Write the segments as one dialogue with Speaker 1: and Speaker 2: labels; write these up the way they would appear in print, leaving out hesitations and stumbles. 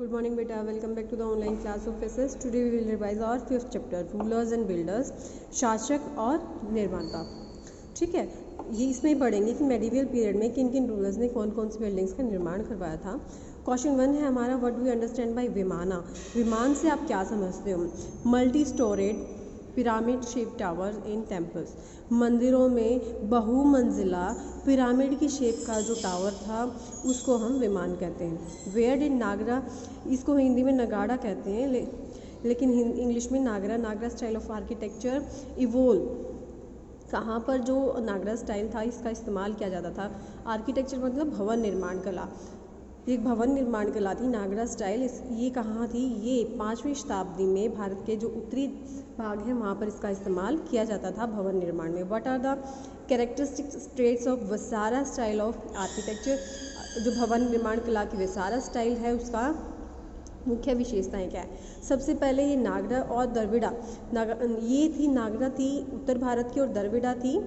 Speaker 1: Good morning beta, welcome back to the online class of physics. Today we will revise our fifth chapter, rulers and builders, शासक और निर्माता. ठीक है, ये इसमें पढ़ेंगे कि मेडिवल पीरियड में किन किन रूलर्स ने कौन कौन सी बिल्डिंग्स का निर्माण करवाया था. क्वेश्चन 1 है हमारा, what do you understand by vimana. विमान से आप क्या समझते हो. Multi storeyed pyramid shape tower in temples. मंदिरों में बहुमंजिला पिरामिड की शेप का जो टावर था उसको हम विमान कहते हैं. वेयर डिड नागरा, इसको हिंदी में नगाड़ा कहते हैं, लेकिन इंग्लिश में नागरा स्टाइल ऑफ आर्किटेक्चर इवोल्व. कहाँ पर जो नागरा स्टाइल था इसका इस्तेमाल किया जाता था. आर्किटेक्चर मतलब भवन निर्माण कला. एक भवन निर्माण कला थी नागरा स्टाइल. ये कहाँ थी, ये 5वीं शताब्दी में भारत के जो उत्तरी भाग है वहाँ पर इसका इस्तेमाल किया जाता था भवन निर्माण में. What are the characteristic traits of Vesara style of architecture. जो भवन निर्माण कला की वसारा स्टाइल है उसका मुख्य विशेषताएं क्या है. सबसे पहले ये नागरा और द्रविड़ा. ये थी नागरा थी उत्तर भारत की और द्रविड़ा थी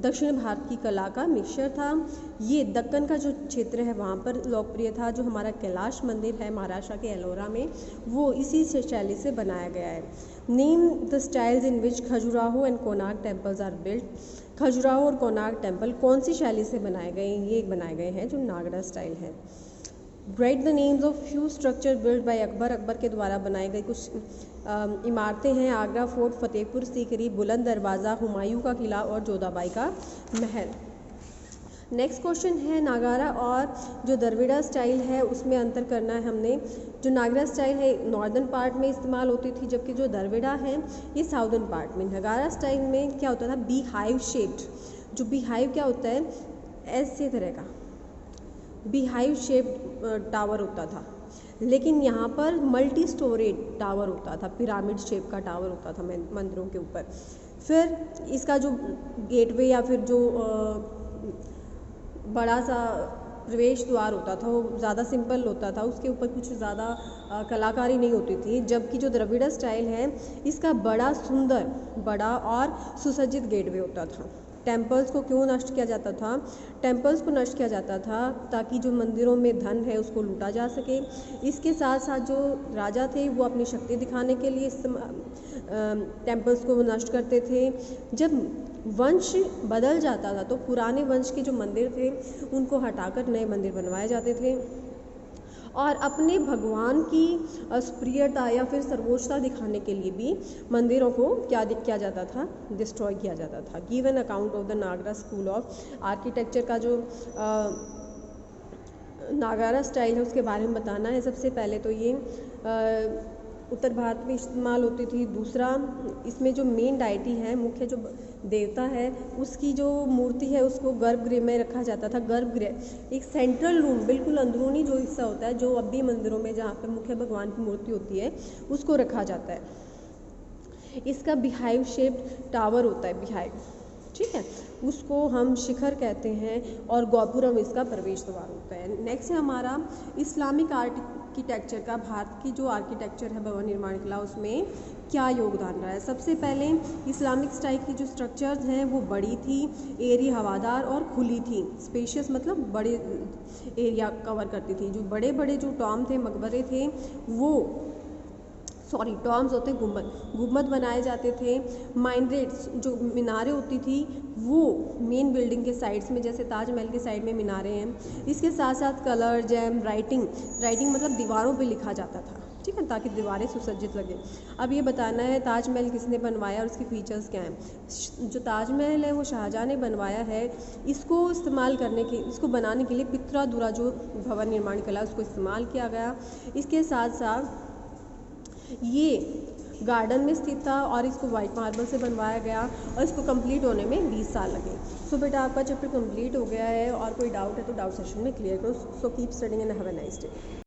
Speaker 1: दक्षिण भारत की कला का मिक्सचर था. ये दक्कन का जो क्षेत्र है वहाँ पर लोकप्रिय था. जो हमारा कैलाश मंदिर है महाराष्ट्र के एलोरा में वो इसी शैली से बनाया गया है. Name the styles in which Khajuraho and Konark temples are built. Khajuraho और कोणार्क टेम्पल कौन सी शैली से बनाए गए हैं. ये बनाए गए हैं जो नागरा स्टाइल है. Right the names of few structure build by Akbar. Akbar के द्वारा बनाई गई कुछ इमारतें हैं. आगरा फोर्ट, फतेहपुर सीकरी, बुलंद दरवाज़ा, हुमायूं का किला और जोधाबाई का महल. नेक्स्ट क्वेश्चन है, नागारा और जो द्रविड़ा स्टाइल है उसमें अंतर करना है हमने. जो नागरा स्टाइल है नॉर्दर्न पार्ट में इस्तेमाल होती थी जबकि जो द्रविड़ा है ये साउदर्न पार्ट में. नागारा स्टाइल में क्या होता था, बी हाइव शेप्ड. जो बी हाइव क्या होता है, ऐसे तरह का बीहाइव शेप टावर होता था. लेकिन यहाँ पर मल्टी स्टोरेज टावर होता था, पिरामिड शेप का टावर होता था मंदिरों के ऊपर. फिर इसका जो गेटवे या फिर जो बड़ा सा प्रवेश द्वार होता था वो ज़्यादा सिंपल होता था. उसके ऊपर कुछ ज़्यादा कलाकारी नहीं होती थी. जबकि जो द्रविड़ा स्टाइल है इसका बड़ा और सुसज्जित गेटवे होता था. टेम्पल्स को क्यों नष्ट किया जाता था. टेम्पल्स को नष्ट किया जाता था ताकि जो मंदिरों में धन है उसको लूटा जा सके. इसके साथ साथ जो राजा थे वो अपनी शक्ति दिखाने के लिए टेम्पल्स को नष्ट करते थे. जब वंश बदल जाता था तो पुराने वंश के जो मंदिर थे उनको हटाकर नए मंदिर बनवाए जाते थे और अपने भगवान की प्रियता या फिर सर्वोच्चता दिखाने के लिए भी मंदिरों को क्या किया जाता था, डिस्ट्रॉय किया जाता था. Give an account of the Nagara school of architecture. का जो नागारा स्टाइल है उसके बारे में बताना है. सबसे पहले तो ये उत्तर भारत में इस्तेमाल होती थी. दूसरा, इसमें जो मेन डाइटी है, मुख्य जो देवता है उसकी जो मूर्ति है उसको गर्भगृह में रखा जाता था. गर्भगृह एक सेंट्रल रूम, बिल्कुल अंदरूनी जो हिस्सा होता है जो अब भी मंदिरों में जहाँ पर मुख्य भगवान की मूर्ति होती है उसको रखा जाता है. इसका बिहाइव शेप्ड टावर होता है, बिहाइव, ठीक है, उसको हम शिखर कहते हैं और गोपुरम इसका प्रवेश द्वार होता है. नेक्स्ट है हमारा इस्लामिक आर्किटेक्चर का. भारत की जो आर्किटेक्चर है भवन निर्माण कला उसमें क्या योगदान रहा है. सबसे पहले इस्लामिक स्टाइल की जो स्ट्रक्चर्स हैं वो बड़ी थी, एरी हवादार और खुली थी. स्पेशियस मतलब बड़े एरिया कवर करती थी. जो बड़े बड़े जो टॉम थे, मकबरे थे, वो टॉम्स होते गुम्बद बनाए जाते थे. माइनरेट्स जो मीनारें होती थी वो मेन बिल्डिंग के साइड्स में, जैसे ताजमहल के साइड में मीनारें हैं. इसके साथ साथ कलर, जैम, राइटिंग मतलब दीवारों पे लिखा जाता था, ठीक है, ताकि दीवारें सुसज्जित लगे. अब ये बताना है ताजमहल किसने बनवाया और उसकी फीचर्स क्या हैं. जो ताजमहल है वो शाहजहाँ ने बनवाया है. इसको बनाने के लिए पित्रा जो भवन निर्माण कला उसको इस्तेमाल किया गया. इसके साथ साथ ये गार्डन में स्थित था और इसको वाइट मार्बल से बनवाया गया और इसको कंप्लीट होने में 20 साल लगे. सो बेटा आपका चैप्टर कंप्लीट हो गया है और कोई डाउट है तो डाउट सेशन में क्लियर करो. So keep studying and have a nice day.